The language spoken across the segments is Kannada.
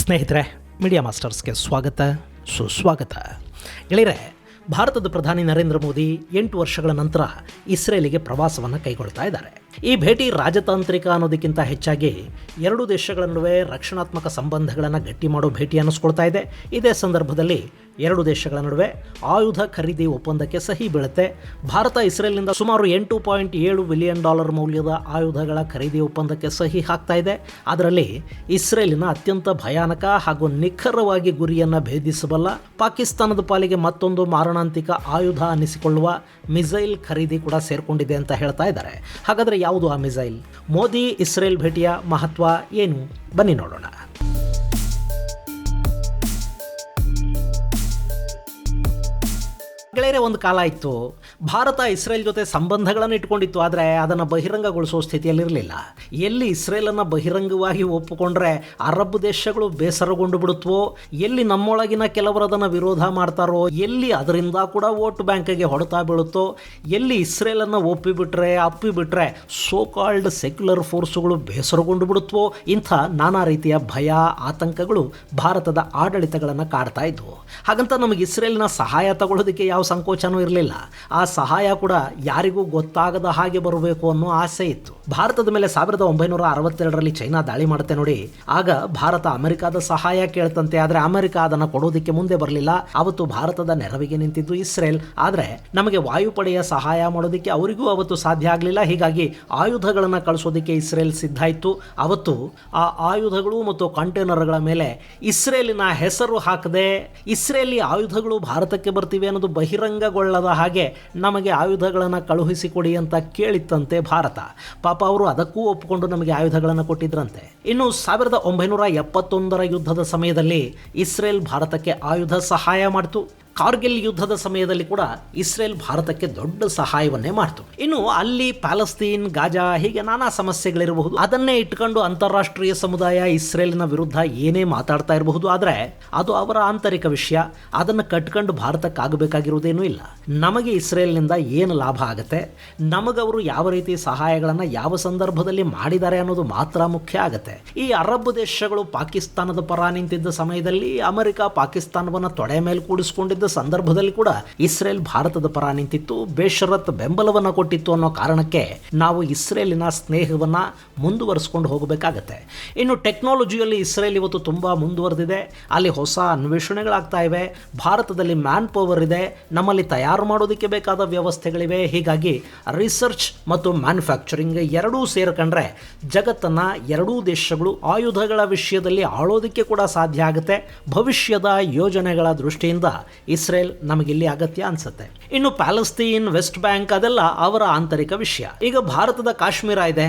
ಸ್ನೇಹಿತರೆ, ಮೀಡಿಯಾ ಮಾಸ್ಟರ್ಸ್ಗೆ ಸ್ವಾಗತ, ಸುಸ್ವಾಗತ. ಗೆಳೆಯರೆ, ಭಾರತದ ಪ್ರಧಾನಿ ನರೇಂದ್ರ ಮೋದಿ 8 ವರ್ಷಗಳ ನಂತರ ಇಸ್ರೇಲಿಗೆ ಪ್ರವಾಸವನ್ನು ಕೈಗೊಳ್ತಾ ಇದ್ದಾರೆ. ಈ ಭೇಟಿ ರಾಜತಾಂತ್ರಿಕ ಅನ್ನೋದಕ್ಕಿಂತ ಹೆಚ್ಚಾಗಿ ಎರಡು ದೇಶಗಳ ನಡುವೆ ರಕ್ಷಣಾತ್ಮಕ ಸಂಬಂಧಗಳನ್ನು ಗಟ್ಟಿ ಮಾಡೋ ಭೇಟಿ ಅನ್ನಿಸ್ಕೊಳ್ತಾ ಇದೆ. ಇದೇ ಸಂದರ್ಭದಲ್ಲಿ ಎರಡು ದೇಶಗಳ ನಡುವೆ ಆಯುಧ ಖರೀದಿ ಒಪ್ಪಂದಕ್ಕೆ ಸಹಿ ಬೀಳುತ್ತೆ. ಭಾರತ ಇಸ್ರೇಲ್ನಿಂದ ಸುಮಾರು $8.7 ಬಿಲಿಯನ್ ಮೌಲ್ಯದ ಆಯುಧಗಳ ಖರೀದಿ ಒಪ್ಪಂದಕ್ಕೆ ಸಹಿ ಹಾಕ್ತಾ ಇದೆ. ಅದರಲ್ಲಿ ಇಸ್ರೇಲಿನ ಅತ್ಯಂತ ಭಯಾನಕ ಹಾಗೂ ನಿಖರವಾಗಿ ಗುರಿಯನ್ನು ಭೇದಿಸಬಲ್ಲ ಪಾಕಿಸ್ತಾನದ ಪಾಲಿಗೆ ಮತ್ತೊಂದು ಮಾರಣಾಂತಿಕ ಆಯುಧ ಅನ್ನಿಸಿಕೊಳ್ಳುವ ಮಿಸೈಲ್ ಖರೀದಿ ಕೂಡ ಸೇರ್ಕೊಂಡಿದೆ ಅಂತ ಹೇಳ್ತಾ ಇದ್ದಾರೆ. ಹಾಗಾದರೆ ಯಾವುದು ಆ ಮಿಸೈಲ್? ಮೋದಿ ಇಸ್ರೇಲ್ ಭೇಟಿಯ ಮಹತ್ವ ಏನು? ಬನ್ನಿ ನೋಡೋಣ. ಗೆಳೆಯರೆ, ಒಂದು ಕಾಲ ಇತ್ತು, ಭಾರತ ಇಸ್ರೇಲ್ ಜೊತೆ ಸಂಬಂಧಗಳನ್ನು ಇಟ್ಕೊಂಡಿತ್ತು. ಆದರೆ ಅದನ್ನು ಬಹಿರಂಗಗೊಳಿಸುವ ಸ್ಥಿತಿಯಲ್ಲಿರಲಿಲ್ಲ. ಎಲ್ಲಿ ಇಸ್ರೇಲನ್ನು ಬಹಿರಂಗವಾಗಿ ಒಪ್ಪಿಕೊಂಡ್ರೆ ಅರಬ್ ದೇಶಗಳು ಬೇಸರಗೊಂಡು ಬಿಡುತ್ತವೋ, ಎಲ್ಲಿ ನಮ್ಮೊಳಗಿನ ಕೆಲವರು ಅದನ್ನು ವಿರೋಧ ಮಾಡ್ತಾರೋ, ಎಲ್ಲಿ ಅದರಿಂದ ಕೂಡ ವೋಟ್ ಬ್ಯಾಂಕಿಗೆ ಹೊಡೆತ ಬೀಳುತ್ತೋ, ಎಲ್ಲಿ ಇಸ್ರೇಲನ್ನು ಅಪ್ಪಿಬಿಟ್ರೆ ಸೋ ಕಾಲ್ಡ್ ಸೆಕ್ಯುಲರ್ ಫೋರ್ಸ್ಗಳು ಬೇಸರಗೊಂಡು ಬಿಡುತ್ತವೋ, ಇಂಥ ನಾನಾ ರೀತಿಯ ಭಯ, ಆತಂಕಗಳು ಭಾರತದ ಆಡಳಿತಗಳನ್ನು ಕಾಡ್ತಾ ಇದ್ವು. ಹಾಗಂತ ನಮಗೆ ಇಸ್ರೇಲಿನ ಸಹಾಯ ತಗೊಳ್ಳೋದಕ್ಕೆ ಯಾವ ಸಂಕೋಚನೂ ಇರಲಿಲ್ಲ. ಆ ಸಹಾಯ ಕೂಡ ಯಾರಿಗೂ ಗೊತ್ತಾಗದ ಹಾಗೆ ಬರಬೇಕು ಅನ್ನೋ ಆಸೆ ಇತ್ತು. ಭಾರತದ ಮೇಲೆ 1962ರಲ್ಲಿ ಚೈನಾ ದಾಳಿ ಮಾಡುತ್ತೆ ನೋಡಿ. ಆಗ ಭಾರತ ಅಮೆರಿಕಾದ ಸಹಾಯ ಕೇಳ್ತಂತೆ. ಆದರೆ ಅಮೆರಿಕ ಅದನ್ನು ಕೊಡೋದಕ್ಕೆ ಮುಂದೆ ಬರಲಿಲ್ಲ. ಅವತ್ತು ಭಾರತದ ನೆರವಿಗೆ ನಿಂತಿದ್ದು ಇಸ್ರೇಲ್. ಆದರೆ ನಮಗೆ ವಾಯುಪಡೆಯ ಸಹಾಯ ಮಾಡೋದಕ್ಕೆ ಅವರಿಗೂ ಅವತ್ತು ಸಾಧ್ಯ ಆಗಲಿಲ್ಲ. ಹೀಗಾಗಿ ಆಯುಧಗಳನ್ನು ಕಳಿಸೋದಕ್ಕೆ ಇಸ್ರೇಲ್ ಸಿದ್ಧ ಇತ್ತು. ಅವತ್ತು ಆ ಆಯುಧಗಳು ಮತ್ತು ಕಂಟೈನರ್ಗಳ ಮೇಲೆ ಇಸ್ರೇಲಿನ ಹೆಸರು ಹಾಕದೆ ಇಸ್ರೇಲಿ ಆಯುಧಗಳು ಭಾರತಕ್ಕೆ ಬರ್ತಿವೆ ಅನ್ನೋದು ಬಹಿರಂಗಗೊಳ್ಳದ ಹಾಗೆ ನಮಗೆ ಆಯುಧಗಳನ್ನು ಕಳುಹಿಸಿಕೊಡಿ ಅಂತ ಕೇಳಿತ್ತಂತೆ ಭಾರತ. ಪಾಪ ಅವರು ಅದಕ್ಕೂ ಒಪ್ಪಿಕೊಂಡು ನಮಗೆ ಆಯುಧಗಳನ್ನು ಕೊಟ್ಟಿದ್ರಂತೆ. ಇನ್ನು 1971ರ ಯುದ್ಧದ ಸಮಯದಲ್ಲಿ ಇಸ್ರೇಲ್ ಭಾರತಕ್ಕೆ ಆಯುಧ ಸಹಾಯ ಮಾಡಿತು. ಕಾರ್ಗಿಲ್ ಯುದ್ಧದ ಸಮಯದಲ್ಲಿ ಕೂಡ ಇಸ್ರೇಲ್ ಭಾರತಕ್ಕೆ ದೊಡ್ಡ ಸಹಾಯವನ್ನೇ ಮಾಡ್ತು. ಇನ್ನು ಅಲ್ಲಿ ಪ್ಯಾಲೆಸ್ತೀನ್, ಗಾಜಾ ಹೀಗೆ ನಾನಾ ಸಮಸ್ಯೆಗಳಿರಬಹುದು. ಅದನ್ನೇ ಇಟ್ಕೊಂಡು ಅಂತಾರಾಷ್ಟ್ರೀಯ ಸಮುದಾಯ ಇಸ್ರೇಲಿನ ವಿರುದ್ಧ ಏನೇ ಮಾತಾಡ್ತಾ ಇರಬಹುದು. ಆದರೆ ಅದು ಅವರ ಆಂತರಿಕ ವಿಷಯ. ಅದನ್ನು ಕಟ್ಕೊಂಡು ಭಾರತಕ್ಕಾಗಬೇಕಾಗಿರುವುದೇನೂ ಇಲ್ಲ. ನಮಗೆ ಇಸ್ರೇಲ್ನಿಂದ ಏನು ಲಾಭ ಆಗುತ್ತೆ, ನಮಗವರು ಯಾವ ರೀತಿ ಸಹಾಯಗಳನ್ನು ಯಾವ ಸಂದರ್ಭದಲ್ಲಿ ಮಾಡಿದ್ದಾರೆ ಅನ್ನೋದು ಮಾತ್ರ ಮುಖ್ಯ ಆಗುತ್ತೆ. ಈ ಅರಬ್ ದೇಶಗಳು ಪಾಕಿಸ್ತಾನದ ಪರ ನಿಂತಿದ್ದ ಸಮಯದಲ್ಲಿ ಅಮೆರಿಕ ಪಾಕಿಸ್ತಾನವನ್ನು ತೊಡೆ ಮೇಲೆ ಕೂಡಿಸಿಕೊಂಡಿದ್ದ ಸಂದರ್ಭದಲ್ಲಿ ಕೂಡ ಇಸ್ರೇಲ್ ಭಾರತದ ಪರ ನಿಂತಿತ್ತು, ಬೇಷರತ್ ಬೆಂಬಲವನ್ನು ಕೊಟ್ಟಿತ್ತು. ಅನ್ನೋ ಕಾರಣಕ್ಕೆ ನಾವು ಇಸ್ರೇಲಿನ ಸ್ನೇಹವನ್ನು ಮುಂದುವರಿಸಿಕೊಂಡು ಹೋಗಬೇಕಾಗತ್ತೆ. ಇನ್ನು ಟೆಕ್ನಾಲಜಿಯಲ್ಲಿ ಇಸ್ರೇಲ್ ಇವತ್ತು ತುಂಬ ಮುಂದುವರೆದಿದೆ. ಅಲ್ಲಿ ಹೊಸ ಅನ್ವೇಷಣೆಗಳಾಗ್ತಾ ಇವೆ. ಭಾರತದಲ್ಲಿ ಮ್ಯಾನ್ ಪವರ್ ಇದೆ. ನಮ್ಮಲ್ಲಿ ತಯಾರು ಮಾಡೋದಕ್ಕೆ ಬೇಕಾದ ವ್ಯವಸ್ಥೆಗಳಿವೆ. ಹೀಗಾಗಿ ರಿಸರ್ಚ್ ಮತ್ತು ಮ್ಯಾನುಫ್ಯಾಕ್ಚರಿಂಗ್ ಎರಡೂ ಸೇರ್ಕೊಂಡ್ರೆ ಜಗತ್ತನ್ನು ಎರಡೂ ದೇಶಗಳು ಆಯುಧಗಳ ವಿಷಯದಲ್ಲಿ ಆಳೋದಕ್ಕೆ ಕೂಡ ಸಾಧ್ಯ ಆಗುತ್ತೆ. ಭವಿಷ್ಯದ ಯೋಜನೆಗಳ ದೃಷ್ಟಿಯಿಂದ ಇಸ್ರೇಲ್ ನಮಗಿಲ್ಲಿ ಅಗತ್ಯ ಅನ್ಸುತ್ತೆ. ಇನ್ನು ಪ್ಯಾಲೆಸ್ತೀನ್, ವೆಸ್ಟ್ ಬ್ಯಾಂಕ್ ಅದೆಲ್ಲ ಅವರ ಆಂತರಿಕ ವಿಷಯ. ಈಗ ಭಾರತದ ಕಾಶ್ಮೀರ ಇದೆ.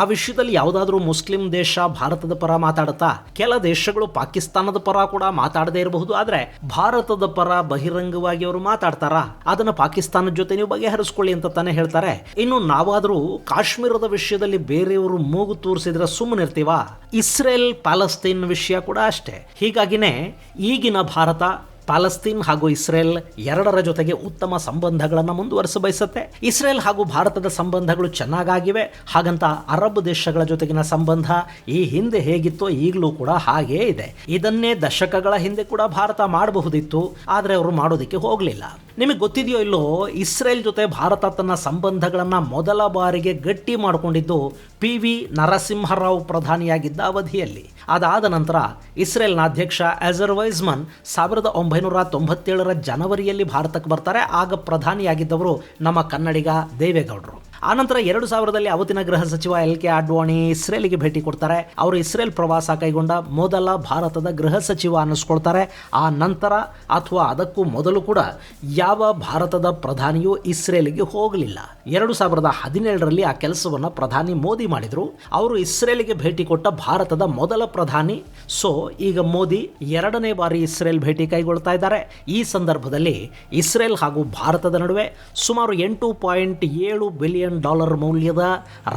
ಆ ವಿಷಯದಲ್ಲಿ ಯಾವುದಾದ್ರೂ ಮುಸ್ಲಿಂ ದೇಶ ಭಾರತದ ಪರ ಮಾತಾಡುತ್ತಾ? ಕೆಲ ದೇಶಗಳು ಪಾಕಿಸ್ತಾನದ ಪರ ಕೂಡ ಮಾತಾಡದೇ ಇರಬಹುದು. ಆದರೆ ಭಾರತದ ಪರ ಬಹಿರಂಗವಾಗಿ ಅವರು ಮಾತಾಡ್ತಾರಾ? ಅದನ್ನು ಪಾಕಿಸ್ತಾನದ ಜೊತೆ ನೀವು ಬಗೆಹರಿಸ್ಕೊಳ್ಳಿ ಅಂತ ತಾನೇ ಹೇಳ್ತಾರೆ. ಇನ್ನು ನಾವಾದರೂ ಕಾಶ್ಮೀರದ ವಿಷಯದಲ್ಲಿ ಬೇರೆಯವರು ಮೂಗು ತೂರಿಸಿದ್ರೆ ಸುಮ್ಮನಿರ್ತೀವಾ? ಇಸ್ರೇಲ್ ಪ್ಯಾಲೆಸ್ತೀನ್ ವಿಷಯ ಕೂಡ ಅಷ್ಟೇ. ಹೀಗಾಗಿನೇ ಈಗಿನ ಭಾರತ ಪ್ಯಾಲೆಸ್ತೀನ್ ಹಾಗೂ ಇಸ್ರೇಲ್ ಎರಡರ ಜೊತೆಗೆ ಉತ್ತಮ ಸಂಬಂಧಗಳನ್ನು ಮುಂದುವರಿಸ ಬಯಸುತ್ತೆ. ಇಸ್ರೇಲ್ ಹಾಗೂ ಭಾರತದ ಸಂಬಂಧಗಳು ಚೆನ್ನಾಗಿವೆ. ಹಾಗಂತ ಅರಬ್ ದೇಶಗಳ ಜೊತೆಗಿನ ಸಂಬಂಧ ಈ ಹಿಂದೆ ಹೇಗಿತ್ತೋ ಈಗಲೂ ಕೂಡ ಹಾಗೇ ಇದೆ. ಇದನ್ನೇ ದಶಕಗಳ ಹಿಂದೆ ಕೂಡ ಭಾರತ ಮಾಡಬಹುದಿತ್ತು. ಆದರೆ ಅವರು ಮಾಡೋದಕ್ಕೆ ಹೋಗಲಿಲ್ಲ. ನಿಮಗೆ ಗೊತ್ತಿದೆಯೋ ಇಲ್ಲೋ, ಇಸ್ರೇಲ್ ಜೊತೆ ಭಾರತ ತನ್ನ ಸಂಬಂಧಗಳನ್ನು ಮೊದಲ ಬಾರಿಗೆ ಗಟ್ಟಿ ಮಾಡಿಕೊಂಡಿದ್ದು PV ನರಸಿಂಹರಾವ್ ಪ್ರಧಾನಿಯಾಗಿದ್ದ ಅವಧಿಯಲ್ಲಿ. ಅದಾದ ನಂತರ ಇಸ್ರೇಲ್ನ ಅಧ್ಯಕ್ಷ ಅಜರ್ವೈಜ್ಮನ್ 1997ರ ಜನವರಿಯಲ್ಲಿ ಭಾರತಕ್ಕೆ ಬರ್ತಾರೆ. ಆಗ ಪ್ರಧಾನಿಯಾಗಿದ್ದವರು ನಮ್ಮ ಕನ್ನಡಿಗ ದೇವೇಗೌಡರು. ಆನಂತರ 2000ರಲ್ಲಿ ಅವತ್ತಿನ ಗೃಹ ಸಚಿವ LK ಅಡ್ವಾಣಿ ಇಸ್ರೇಲಿಗೆ ಭೇಟಿ ಕೊಡ್ತಾರೆ. ಅವರು ಇಸ್ರೇಲ್ ಪ್ರವಾಸ ಕೈಗೊಂಡ ಮೊದಲ ಭಾರತದ ಗೃಹ ಸಚಿವ ಅನ್ನಿಸ್ಕೊಳ್ತಾರೆ. ಆ ನಂತರ ಅಥವಾ ಅದಕ್ಕೂ ಮೊದಲು ಕೂಡ ಯಾವ ಭಾರತದ ಪ್ರಧಾನಿಯೂ ಇಸ್ರೇಲಿಗೆ ಹೋಗಲಿಲ್ಲ. 2017ರಲ್ಲಿ ಆ ಕೆಲಸವನ್ನು ಪ್ರಧಾನಿ ಮೋದಿ ಮಾಡಿದರು. ಅವರು ಇಸ್ರೇಲಿಗೆ ಭೇಟಿ ಕೊಟ್ಟ ಭಾರತದ ಮೊದಲ ಪ್ರಧಾನಿ. ಈಗ ಮೋದಿ 2ನೇ ಬಾರಿ ಇಸ್ರೇಲ್ ಭೇಟಿ ಕೈಗೊಳ್ತಾ ಇದ್ದಾರೆ. ಈ ಸಂದರ್ಭದಲ್ಲಿ ಇಸ್ರೇಲ್ ಹಾಗೂ ಭಾರತದ ನಡುವೆ ಸುಮಾರು $8.7 ಬಿಲಿಯನ್ ಮೌಲ್ಯದ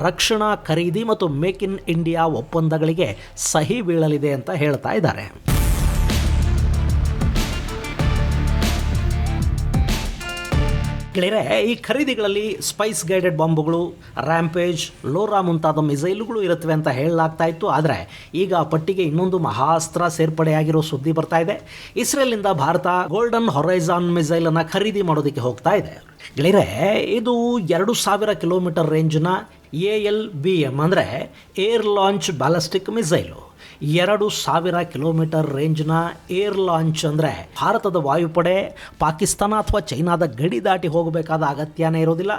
ರಕ್ಷಣಾ ಖರೀದಿ ಮತ್ತು ಮೇಕ್ ಇನ್ ಇಂಡಿಯಾ ಒಪ್ಪಂದಗಳಿಗೆ ಸಹಿ ಬೀಳಲಿದೆ ಅಂತ ಹೇಳ್ತಾ ಇದ್ದಾರೆ. ಗೆಳೆಯರೆ, ಈ ಖರೀದಿಗಳಲ್ಲಿ ಸ್ಪೈಸ್ ಗೈಡೆಡ್ ಬಾಂಬುಗಳು, ರ್ಯಾಂಪೇಜ್, ಲೋರಾ ಮುಂತಾದ ಮಿಸೈಲುಗಳು ಇರುತ್ತವೆ ಅಂತ ಹೇಳಲಾಗ್ತಾ ಇತ್ತು. ಆದರೆ ಈಗ ಆ ಪಟ್ಟಿಗೆ ಇನ್ನೊಂದು ಮಹಾಸ್ತ್ರ ಸೇರ್ಪಡೆಯಾಗಿರೋ ಸುದ್ದಿ ಬರ್ತಾ ಇದೆ. ಇಸ್ರೇಲ್ನಿಂದ ಭಾರತ ಗೋಲ್ಡನ್ ಹೊರೈಸಾನ್ ಮಿಸೈಲ್ ಅನ್ನು ಖರೀದಿ ಮಾಡೋದಕ್ಕೆ ಹೋಗ್ತಾ ಇದೆ. ಗೆಳೆಯರೆ, ಇದು 2000 ಕಿಲೋಮೀಟರ್ ರೇಂಜ್ನ ALBM ಅಂದರೆ air launch ballistic missile. 2000 kilometre ರೇಂಜ್ನ ಏರ್ ಲಾಂಚ್ ಅಂದರೆ ಭಾರತದ ವಾಯುಪಡೆ ಪಾಕಿಸ್ತಾನ ಅಥವಾ ಚೈನಾದ ಗಡಿ ದಾಟಿ ಹೋಗಬೇಕಾದ ಅಗತ್ಯನೇ ಇರೋದಿಲ್ಲ.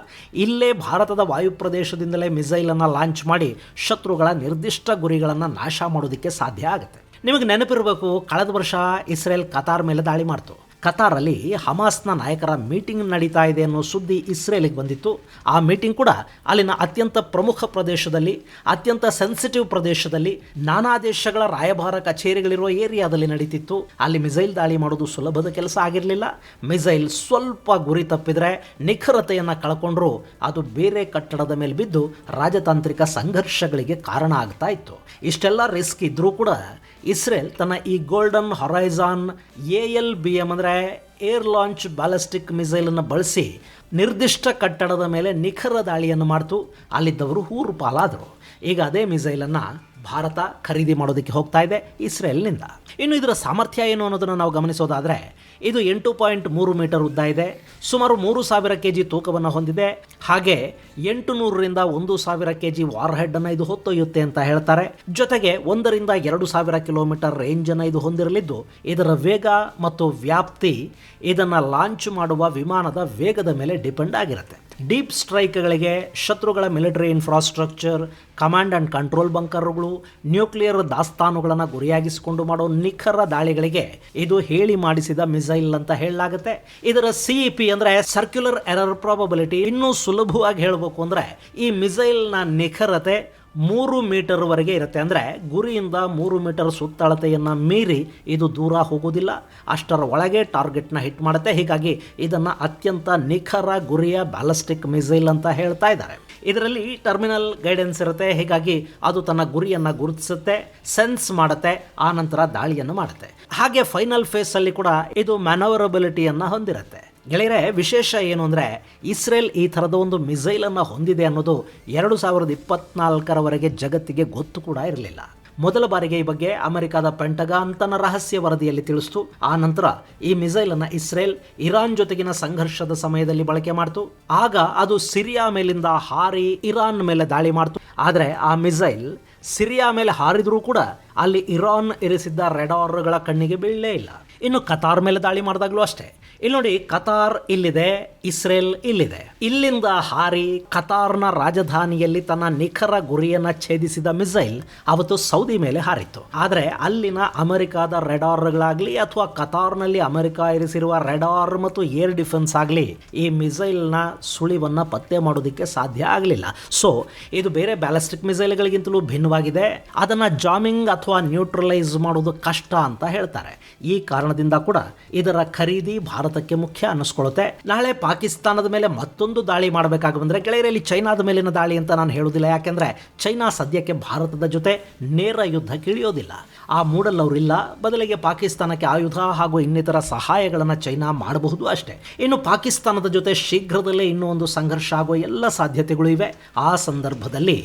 ಇಲ್ಲೇ ಭಾರತದ ವಾಯು ಪ್ರದೇಶದಿಂದಲೇ ಮಿಸೈಲನ್ನು ಲಾಂಚ್ ಮಾಡಿ ಶತ್ರುಗಳ ನಿರ್ದಿಷ್ಟ ಗುರಿಗಳನ್ನು ನಾಶ ಮಾಡೋದಕ್ಕೆ ಸಾಧ್ಯ ಆಗುತ್ತೆ. ನಿಮಗೆ ನೆನಪಿರಬೇಕು, ಕಳೆದ ವರ್ಷ ಇಸ್ರೇಲ್ ಕತಾರ್ ಮೇಲೆ ದಾಳಿ ಮಾಡ್ತು. ಕತಾರಲ್ಲಿ ಹಮಾಸ್ನ ನಾಯಕರ ಮೀಟಿಂಗ್ ನಡೀತಾ ಇದೆ ಅನ್ನೋ ಸುದ್ದಿ ಇಸ್ರೇಲಿಗೆ ಬಂದಿತ್ತು. ಆ ಮೀಟಿಂಗ್ ಕೂಡ ಅಲ್ಲಿನ ಅತ್ಯಂತ ಪ್ರಮುಖ ಪ್ರದೇಶದಲ್ಲಿ, ಅತ್ಯಂತ ಸೆನ್ಸಿಟಿವ್ ಪ್ರದೇಶದಲ್ಲಿ, ನಾನಾ ದೇಶಗಳ ರಾಯಭಾರ ಕಚೇರಿಗಳಿರೋ ಏರಿಯಾದಲ್ಲಿ ನಡೀತಿತ್ತು. ಅಲ್ಲಿ ಮಿಸೈಲ್ ದಾಳಿ ಮಾಡೋದು ಸುಲಭದ ಕೆಲಸ ಆಗಿರಲಿಲ್ಲ. ಮಿಸೈಲ್ ಸ್ವಲ್ಪ ಗುರಿ ತಪ್ಪಿದರೆ, ನಿಖರತೆಯನ್ನು ಕಳ್ಕೊಂಡ್ರು ಅದು ಬೇರೆ ಕಟ್ಟಡದ ಮೇಲೆ ಬಿದ್ದು ರಾಜತಾಂತ್ರಿಕ ಸಂಘರ್ಷಗಳಿಗೆ ಕಾರಣ ಆಗ್ತಾ ಇತ್ತು. ಇಷ್ಟೆಲ್ಲ ರಿಸ್ಕ್ ಇದ್ರೂ ಕೂಡ ಇಸ್ರೇಲ್ ತನ್ನ ಈ ಗೋಲ್ಡನ್ ಹೊರೈಸಾನ್ ALBM ಅಂದರೆ ಏರ್ ಲಾಂಚ್ ಬ್ಯಾಲಿಸ್ಟಿಕ್ ಮಿಸೈಲನ್ನು ಬಳಸಿ ನಿರ್ದಿಷ್ಟ ಕಟ್ಟಡದ ಮೇಲೆ ನಿಖರ ದಾಳಿಯನ್ನು ಮಾಡ್ತು. ಅಲ್ಲಿದ್ದವರು ಹೂರು ಪಾಲಾದರು. ಈಗ ಅದೇ ಮಿಸೈಲನ್ನು ಭಾರತ ಖರೀದಿ ಮಾಡೋದಕ್ಕೆ ಹೋಗ್ತಾ ಇದೆ ಇಸ್ರೇಲ್ನಿಂದ. ಇನ್ನು ಇದರ ಸಾಮರ್ಥ್ಯ ಏನು ಅನ್ನೋದನ್ನು ನಾವು ಗಮನಿಸೋದಾದರೆ, ಇದು 8.3 ಮೀಟರ್ ಉದ್ದ ಇದೆ, ಸುಮಾರು 3000 kg ತೂಕವನ್ನು ಹೊಂದಿದೆ. ಹಾಗೆ 800ರಿಂದ 1000 kg ವಾರ್ ಹೆಡ್ನ್ನು ಇದು ಹೊತ್ತೊಯ್ಯುತ್ತೆ ಅಂತ ಹೇಳ್ತಾರೆ. ಜೊತೆಗೆ 1ರಿಂದ 2000 ಕಿಲೋಮೀಟರ್ ರೇಂಜನ್ನು ಇದು ಹೊಂದಿರಲಿದ್ದು, ಇದರ ವೇಗ ಮತ್ತು ವ್ಯಾಪ್ತಿ ಇದನ್ನು ಲಾಂಚ್ ಮಾಡುವ ವಿಮಾನದ ವೇಗದ ಮೇಲೆ ಡಿಪೆಂಡ್ ಆಗಿರುತ್ತೆ. ಡೀಪ್ ಸ್ಟ್ರೈಕ್ಗಳಿಗೆ, ಶತ್ರುಗಳ military infrastructure, command and control ಬಂಕರ್ಗಳು, ನ್ಯೂಕ್ಲಿಯರ್ ದಾಸ್ತಾನುಗಳನ್ನು ಗುರಿಯಾಗಿಸಿಕೊಂಡು ಮಾಡೋ ನಿಖರ ದಾಳಿಗಳಿಗೆ ಇದು ಹೇಳಿ ಮಾಡಿಸಿದ ಮಿಸೈಲ್ ಅಂತ ಹೇಳಲಾಗುತ್ತೆ. ಇದರ CEP ಅಂದರೆ ಸರ್ಕ್ಯುಲರ್ ಎರರ್ ಪ್ರಾಬಬಿಲಿಟಿ. ಇನ್ನೂ ಸುಲಭವಾಗಿ ಹೇಳಬೇಕು ಅಂದರೆ ಈ ಮಿಸೈಲ್ನ ನಿಖರತೆ 3 ಮೀಟರ್ವರೆಗೆ ಇರುತ್ತೆ. ಅಂದರೆ ಗುರಿಯಿಂದ 3 ಮೀಟರ್ ಸುತ್ತಳತೆಯನ್ನು ಮೀರಿ ಇದು ದೂರ ಹೋಗೋದಿಲ್ಲ. ಅಷ್ಟರ ಒಳಗೆ ಟಾರ್ಗೆಟ್ನ ಹಿಟ್ ಮಾಡುತ್ತೆ. ಹೀಗಾಗಿ ಇದನ್ನು ಅತ್ಯಂತ ನಿಖರ ಗುರಿಯ ಬ್ಯಾಲಿಸ್ಟಿಕ್ ಮಿಸೈಲ್ ಅಂತ ಹೇಳ್ತಾ ಇದ್ದಾರೆ. ಇದರಲ್ಲಿ ಟರ್ಮಿನಲ್ ಗೈಡೆನ್ಸ್ ಇರುತ್ತೆ. ಹೀಗಾಗಿ ಅದು ತನ್ನ ಗುರಿಯನ್ನು ಗುರುತಿಸುತ್ತೆ, ಸೆನ್ಸ್ ಮಾಡುತ್ತೆ, ಆ ನಂತರ ದಾಳಿಯನ್ನು ಮಾಡುತ್ತೆ. ಹಾಗೆ ಫೈನಲ್ ಫೇಸಲ್ಲಿ ಕೂಡ ಇದು ಮ್ಯಾನವರಬಿಲಿಟಿಯನ್ನು ಹೊಂದಿರುತ್ತೆ. ಗೆಳೆಯರೆ, ವಿಶೇಷ ಏನು ಅಂದರೆ ಇಸ್ರೇಲ್ ಈ ಥರದ ಒಂದು ಮಿಸೈಲನ್ನು ಹೊಂದಿದೆ ಅನ್ನೋದು 2024ರವರೆಗೆ ಜಗತ್ತಿಗೆ ಗೊತ್ತು ಕೂಡ ಇರಲಿಲ್ಲ. ಮೊದಲ ಬಾರಿಗೆ ಈ ಬಗ್ಗೆ ಅಮೆರಿಕದ ಪೆಂಟಗಾನ್ ತನ್ನ ರಹಸ್ಯ ವರದಿಯಲ್ಲಿ ತಿಳಿಸಿತು. ಆ ನಂತರ ಈ ಮಿಸೈಲನ್ನು ಇಸ್ರೇಲ್ ಇರಾನ್ ಜೊತೆಗಿನ ಸಂಘರ್ಷದ ಸಮಯದಲ್ಲಿ ಬಳಕೆ ಮಾಡ್ತು. ಆಗ ಅದು ಸಿರಿಯಾ ಮೇಲಿಂದ ಹಾರಿ ಇರಾನ್ ಮೇಲೆ ದಾಳಿ ಮಾಡ್ತು. ಆದರೆ ಆ ಮಿಸೈಲ್ ಸಿರಿಯಾ ಮೇಲೆ ಹಾರಿದ್ರೂ ಕೂಡ ಅಲ್ಲಿ ಇರಾನ್ ಇರಿಸಿದ್ದ ರೆಡಾರ್ಗಳ ಕಣ್ಣಿಗೆ ಬೀಳಲೇ ಇಲ್ಲ. ಇನ್ನು ಕತಾರ್ ಮೇಲೆ ದಾಳಿ ಮಾಡಿದಾಗಲೂ ಅಷ್ಟೇ. ಇಲ್ಲಿ ನೋಡಿ, ಕತಾರ್ ಇಲ್ಲಿದೆ, ಇಸ್ರೇಲ್ ಇಲ್ಲಿದೆ. ಇಲ್ಲಿಂದ ಹಾರಿ ಕತಾರ್ನ ರಾಜಧಾನಿಯಲ್ಲಿ ತನ್ನ ನಿಖರ ಗುರಿಯನ್ನು ಛೇದಿಸಿದ ಮಿಸೈಲ್ ಅವತ್ತು ಸೌದಿ ಮೇಲೆ ಹಾರಿತ್ತು. ಆದರೆ ಅಲ್ಲಿನ ಅಮೆರಿಕಾದ ರೆಡಾರ್ಗಳಾಗಲಿ ಅಥವಾ ಕತಾರ್ನಲ್ಲಿ ಅಮೆರಿಕ ಇರಿಸಿರುವ ರೆಡಾರ್ ಮತ್ತು ಏರ್ ಡಿಫೆನ್ಸ್ ಆಗಲಿ ಈ ಮಿಸೈಲ್ನ ಸುಳಿವನ್ನು ಪತ್ತೆ ಮಾಡೋದಕ್ಕೆ ಸಾಧ್ಯ ಆಗಲಿಲ್ಲ. ಸೊ ಇದು ಬೇರೆ ಬ್ಯಾಲಿಸ್ಟಿಕ್ ಮಿಸೈಲ್ಗಳಿಗಿಂತಲೂ ಭಿನ್ನವಾಗಿದೆ. ಅದನ್ನು ಜಾಮಿಂಗ್ ಅಥವಾ ನ್ಯೂಟ್ರಲೈಸ್ ಮಾಡೋದು ಕಷ್ಟ ಅಂತ ಹೇಳ್ತಾರೆ. ಈ ಕಾರಣದಿಂದ ಕೂಡ ಇದರ ಖರೀದಿ ಭಾರತಕ್ಕೆ ಮುಖ್ಯ ಅನ್ನಿಸ್ಕೊಳ್ಳುತ್ತೆ. ನಾಳೆ ಪಾಕಿಸ್ತಾನದ ಮೇಲೆ ಮತ್ತೊಂದು ದಾಳಿ ಮಾಡಬೇಕಾಗಿ ಬಂದರೆ, ಗೆಳೆಯರಲ್ಲಿ ಚೈನಾದ ಮೇಲಿನ ದಾಳಿ ಅಂತ ನಾನು ಹೇಳೋದಿಲ್ಲ. ಯಾಕೆಂದರೆ ಚೈನಾ ಸದ್ಯಕ್ಕೆ ಭಾರತದ ಜೊತೆ ನೇರ ಯುದ್ಧಕ್ಕೆ ಇಳಿಯೋದಿಲ್ಲ. ಆ ಮೂಡಲ್ಲಿ ಅವರಿಲ್ಲ. ಬದಲಿಗೆ ಪಾಕಿಸ್ತಾನಕ್ಕೆ ಆಯುಧ ಹಾಗೂ ಇನ್ನಿತರ ಸಹಾಯಗಳನ್ನು ಚೈನಾ ಮಾಡಬಹುದು ಅಷ್ಟೇ. ಇನ್ನು ಪಾಕಿಸ್ತಾನದ ಜೊತೆ ಶೀಘ್ರದಲ್ಲೇ ಇನ್ನೂ ಒಂದು ಸಂಘರ್ಷ ಆಗುವ ಎಲ್ಲ ಸಾಧ್ಯತೆಗಳು ಇವೆ. ಆ ಸಂದರ್ಭದಲ್ಲಿ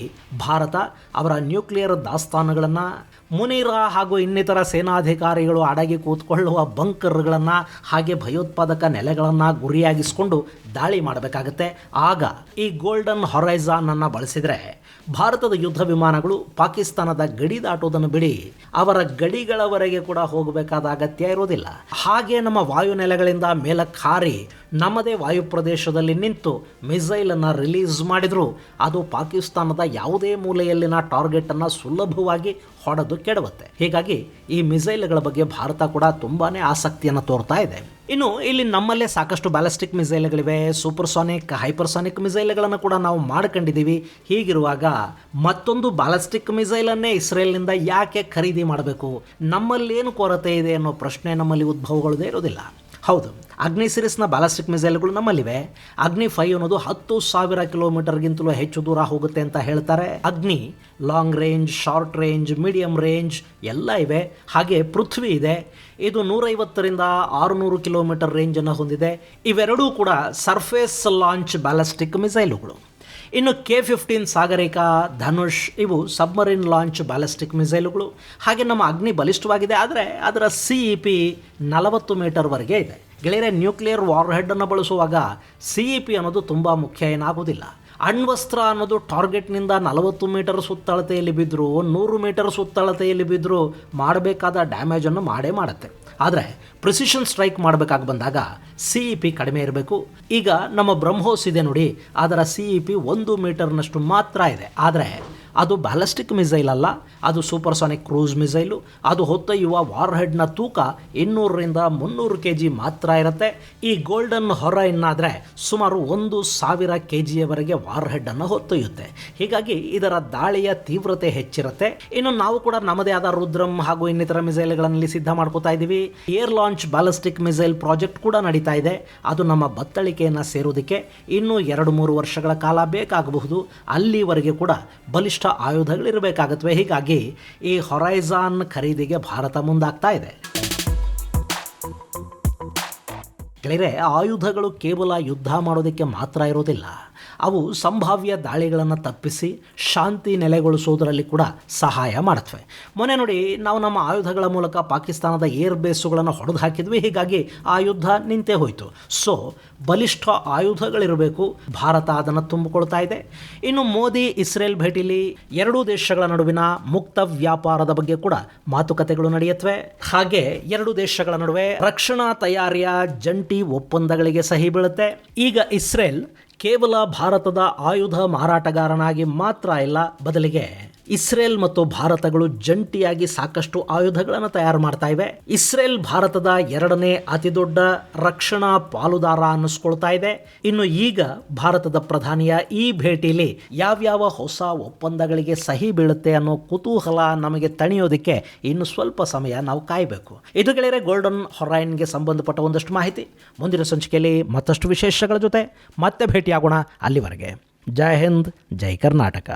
ಭಾರತ ಅವರ ನ್ಯೂಕ್ಲಿಯರ್ ದಾಸ್ತಾನುಗಳನ್ನು, ಮುನೀರಾ ಹಾಗೂ ಇನ್ನಿತರ ಸೇನಾಧಿಕಾರಿಗಳು ಅಡಗಿ ಕೂತ್ಕೊಳ್ಳುವ ಬಂಕರ್ಗಳನ್ನು, ಹಾಗೆ ಭಯೋತ್ಪಾದಕ ನೆಲೆಗಳನ್ನು ಗುರಿಯಾಗಿಸಿಕೊಂಡು ದಾಳಿ ಮಾಡಬೇಕಾಗತ್ತೆ. ಆಗ ಈ ಗೋಲ್ಡನ್ ಹೊರೈಸಾನ್ ಅನ್ನು ಬಳಸಿದರೆ ಭಾರತದ ಯುದ್ಧ ವಿಮಾನಗಳು ಪಾಕಿಸ್ತಾನದ ಗಡಿ ದಾಟೋದನ್ನು ಬಿಡಿ ಅವರ ಗಡಿಗಳವರೆಗೆ ಕೂಡ ಹೋಗಬೇಕಾದ ಅಗತ್ಯ ಇರೋದಿಲ್ಲ. ಹಾಗೆ ನಮ್ಮ ವಾಯುನೆಲೆಗಳಿಂದ ಮೇಲಕ್ಕೆ ಹಾರಿ ನಮ್ಮದೇ ವಾಯು ಪ್ರದೇಶದಲ್ಲಿ ನಿಂತು ಮಿಸೈಲನ್ನು ರಿಲೀಸ್ ಮಾಡಿದರೂ ಅದು ಪಾಕಿಸ್ತಾನದ ಯಾವುದೇ ಮೂಲೆಯಲ್ಲಿನ ಟಾರ್ಗೆಟನ್ನು ಸುಲಭವಾಗಿ ಹೊಡೆದು ಕೆಡವುತ್ತೆ. ಹೀಗಾಗಿ ಈ ಮಿಸೈಲ್ಗಳ ಬಗ್ಗೆ ಭಾರತ ಕೂಡ ತುಂಬಾ ಆಸಕ್ತಿಯನ್ನು ತೋರ್ತಾ ಇದೆ. ಇನ್ನು ಇಲ್ಲಿ ನಮ್ಮಲ್ಲೇ ಸಾಕಷ್ಟು ಬ್ಯಾಲಿಸ್ಟಿಕ್ ಮಿಸೈಲ್ಗಳಿವೆ, ಸೂಪರ್ಸಾನಿಕ್, ಹೈಪರ್ಸಾನಿಕ್ ಮಿಸೈಲ್ಗಳನ್ನು ಕೂಡ ನಾವು ಮಾಡ್ಕೊಂಡಿದ್ದೀವಿ. ಹೀಗಿರುವಾಗ ಮತ್ತೊಂದು ಬ್ಯಾಲಿಸ್ಟಿಕ್ ಮಿಸೈಲನ್ನೇ ಇಸ್ರೇಲ್ನಿಂದ ಯಾಕೆ ಖರೀದಿ ಮಾಡಬೇಕು? ನಮ್ಮಲ್ಲೇನು ಕೊರತೆ ಇದೆ ಅನ್ನೋ ಪ್ರಶ್ನೆ ನಮ್ಮಲ್ಲಿ ಉದ್ಭವಗಳದೇ ಇರೋದಿಲ್ಲ. ಹೌದು, ಅಗ್ನಿ ಸಿರೀಸ್ನ ಬ್ಯಾಲಿಸ್ಟಿಕ್ ಮಿಸೈಲ್ಗಳು ನಮ್ಮಲ್ಲಿವೆ. ಅಗ್ನಿ 5 ಅನ್ನೋದು 10,000 ಕಿಲೋಮೀಟರ್ಗಿಂತಲೂ ಹೆಚ್ಚು ದೂರ ಹೋಗುತ್ತೆ ಅಂತ ಹೇಳ್ತಾರೆ. ಅಗ್ನಿ long range, short range, medium range ಎಲ್ಲ ಇವೆ. ಹಾಗೆ ಪೃಥ್ವಿ ಇದೆ, ಇದು 150ರಿಂದ 600 ಕಿಲೋಮೀಟರ್ ರೇಂಜನ್ನು ಹೊಂದಿದೆ. ಇವೆರಡೂ ಕೂಡ ಸರ್ಫೇಸ್ ಲಾಂಚ್ ಬ್ಯಾಲಿಸ್ಟಿಕ್ ಮಿಸೈಲುಗಳು. ಇನ್ನು K-15 ಸಾಗರಿಕಾ, ಧನುಷ್ ಇವು ಸಬ್ಮರೀನ್ ಲಾಂಚ್ ಬ್ಯಾಲಿಸ್ಟಿಕ್ ಮಿಸೈಲುಗಳು. ಹಾಗೆ ನಮ್ಮ ಅಗ್ನಿ ಬಲಿಷ್ಠವಾಗಿದೆ, ಆದರೆ ಅದರ CEP 40 ಮೀಟರ್ವರೆಗೆ ಇದೆ. ಗೆಳೆಯರೆ, ನ್ಯೂಕ್ಲಿಯರ್ ವಾರ್ ಹೆಡ್ಡನ್ನು ಬಳಸುವಾಗ CEP ಅನ್ನೋದು ತುಂಬ ಮುಖ್ಯ ಏನಾಗೋದಿಲ್ಲ. ಅಣ್ವಸ್ತ್ರ ಅನ್ನೋದು ಟಾರ್ಗೆಟ್ನಿಂದ 40 ಮೀಟರ್ ಸುತ್ತಳತೆಯಲ್ಲಿ ಬಿದ್ದರೂ 100 ಮೀಟರ್ ಸುತ್ತಳತೆಯಲ್ಲಿ ಬಿದ್ದರೂ ಮಾಡಬೇಕಾದ ಡ್ಯಾಮೇಜನ್ನು ಮಾಡೇ ಮಾಡುತ್ತೆ. ಆದರೆ ಪ್ರಿಸಿಷನ್ ಸ್ಟ್ರೈಕ್ ಮಾಡಬೇಕಾಗಿ ಬಂದಾಗ CEP ಕಡಿಮೆ ಇರಬೇಕು. ಈಗ ನಮ್ಮ ಬ್ರಹ್ಮೋಸ್ ಇದೆ ನೋಡಿ, ಅದರ CEP 1 ಮೀಟರ್ನಷ್ಟು ಮಾತ್ರ ಇದೆ. ಆದರೆ ಅದು ಬ್ಯಾಲಿಸ್ಟಿಕ್ ಮಿಸೈಲ್ ಅಲ್ಲ, ಅದು ಸೂಪರ್ಸಾನಿಕ್ ಕ್ರೂಸ್ ಮಿಸೈಲು. ಅದು ಹೊತ್ತೊಯ್ಯುವ ವಾರ್ ಹೆಡ್ನ ತೂಕ 200ರಿಂದ 300 kg ಮಾತ್ರ ಇರುತ್ತೆ. ಈ ಗೋಲ್ಡನ್ ಹೊರೈನ್ ಆದರೆ ಸುಮಾರು 1,000 kgಯವರೆಗೆ ವಾರ್ ಹೆಡ್ಡನ್ನು ಹೊತ್ತೊಯ್ಯುತ್ತೆ. ಹೀಗಾಗಿ ಇದರ ದಾಳಿಯ ತೀವ್ರತೆ ಹೆಚ್ಚಿರುತ್ತೆ. ಇನ್ನು ನಾವು ಕೂಡ ನಮ್ಮದೇ ಆದ ರುದ್ರಂ ಹಾಗೂ ಇನ್ನಿತರ ಮಿಸೈಲ್ಗಳಲ್ಲಿ ಸಿದ್ಧ ಮಾಡ್ಕೋತಾ ಇದ್ದೀವಿ. Air launch ballistic missile project ಕೂಡ ನಡೀತಾ ಇದೆ. ಅದು ನಮ್ಮ ಬತ್ತಳಿಕೆಯನ್ನು ಸೇರೋದಕ್ಕೆ ಇನ್ನೂ 2-3 ವರ್ಷಗಳ ಕಾಲ ಬೇಕಾಗಬಹುದು. ಅಲ್ಲಿವರೆಗೆ ಕೂಡ ಬಲಿಷ್ಠ ಆಯುಧಗಳಿರಬೇಕಾಗತ್ವೆ. ಹೀಗಾಗಿ ಈ ಹೊರೈಜಾನ್ ಖರೀದಿಗೆ ಭಾರತ ಮುಂದಾಗ್ತಾ ಇದೆ. ಗೆಳೆಯರೆ, ಆಯುಧಗಳು ಕೇವಲ ಯುದ್ಧ ಮಾಡೋದಕ್ಕೆ ಮಾತ್ರ ಇರೋದಿಲ್ಲ, ಅವು ಸಂಭಾವ್ಯ ದಾಳಿಗಳನ್ನು ತಪ್ಪಿಸಿ ಶಾಂತಿ ನೆಲೆಗೊಳಿಸೋದರಲ್ಲಿ ಕೂಡ ಸಹಾಯ ಮಾಡುತ್ತವೆ. ಮೊನ್ನೆ ನೋಡಿ, ನಾವು ನಮ್ಮ ಆಯುಧಗಳ ಮೂಲಕ ಪಾಕಿಸ್ತಾನದ ಏರ್ ಬೇಸುಗಳನ್ನು ಹೊಡೆದು ಹಾಕಿದ್ವಿ. ಹೀಗಾಗಿ ಆ ಯುದ್ಧ ನಿಂತೇ ಹೋಯಿತು. ಸೊ ಬಲಿಷ್ಠ ಆಯುಧಗಳಿರಬೇಕು. ಭಾರತ ಅದನ್ನು ತುಂಬಿಕೊಳ್ತಾ ಇದೆ. ಇನ್ನು ಮೋದಿ ಇಸ್ರೇಲ್ ಭೇಟಿಲಿ ಎರಡೂ ದೇಶಗಳ ನಡುವಿನ ಮುಕ್ತ ವ್ಯಾಪಾರದ ಬಗ್ಗೆ ಕೂಡ ಮಾತುಕತೆಗಳು ನಡೆಯುತ್ತವೆ. ಹಾಗೆ ಎರಡು ದೇಶಗಳ ನಡುವೆ ರಕ್ಷಣಾ ತಯಾರಿಯ ಜಂಟಿ ಒಪ್ಪಂದಗಳಿಗೆ ಸಹಿ ಬೀಳುತ್ತೆ. ಈಗ ಇಸ್ರೇಲ್ ಕೇವಲ ಭಾರತದ ಆಯುಧ ಮಾರಾಟಗಾರನಾಗಿ ಮಾತ್ರ ಇಲ್ಲ, ಬದಲಿಗೆ ಇಸ್ರೇಲ್ ಮತ್ತು ಭಾರತಗಳು ಜಂಟಿಯಾಗಿ ಸಾಕಷ್ಟು ಆಯುಧಗಳನ್ನು ತಯಾರು ಮಾಡ್ತಾ ಇವೆ. ಇಸ್ರೇಲ್ ಭಾರತದ 2ನೇ ಅತಿದೊಡ್ಡ ರಕ್ಷಣಾ ಪಾಲುದಾರ ಅನ್ನಿಸ್ಕೊಳ್ತಾ ಇದೆ. ಇನ್ನು ಈಗ ಭಾರತದ ಪ್ರಧಾನಿಯ ಈ ಭೇಟಿಲಿ ಯಾವ್ಯಾವ ಹೊಸ ಒಪ್ಪಂದಗಳಿಗೆ ಸಹಿ ಬೀಳುತ್ತೆ ಅನ್ನೋ ಕುತೂಹಲ ನಮಗೆ ತಣಿಯೋದಕ್ಕೆ ಇನ್ನು ಸ್ವಲ್ಪ ಸಮಯ ನಾವು ಕಾಯಬೇಕು. ಇದು ಗೆಳೆಯರೆ ಗೋಲ್ಡನ್ ಹೊರೈನ್ಗೆ ಸಂಬಂಧಪಟ್ಟ ಒಂದಷ್ಟು ಮಾಹಿತಿ. ಮುಂದಿನ ಸಂಚಿಕೆಯಲ್ಲಿ ಮತ್ತಷ್ಟು ವಿಶೇಷಗಳ ಜೊತೆ ಮತ್ತೆ ಭೇಟಿಯಾಗೋಣ. ಅಲ್ಲಿವರೆಗೆ ಜೈ ಹಿಂದ್, ಜೈ ಕರ್ನಾಟಕ.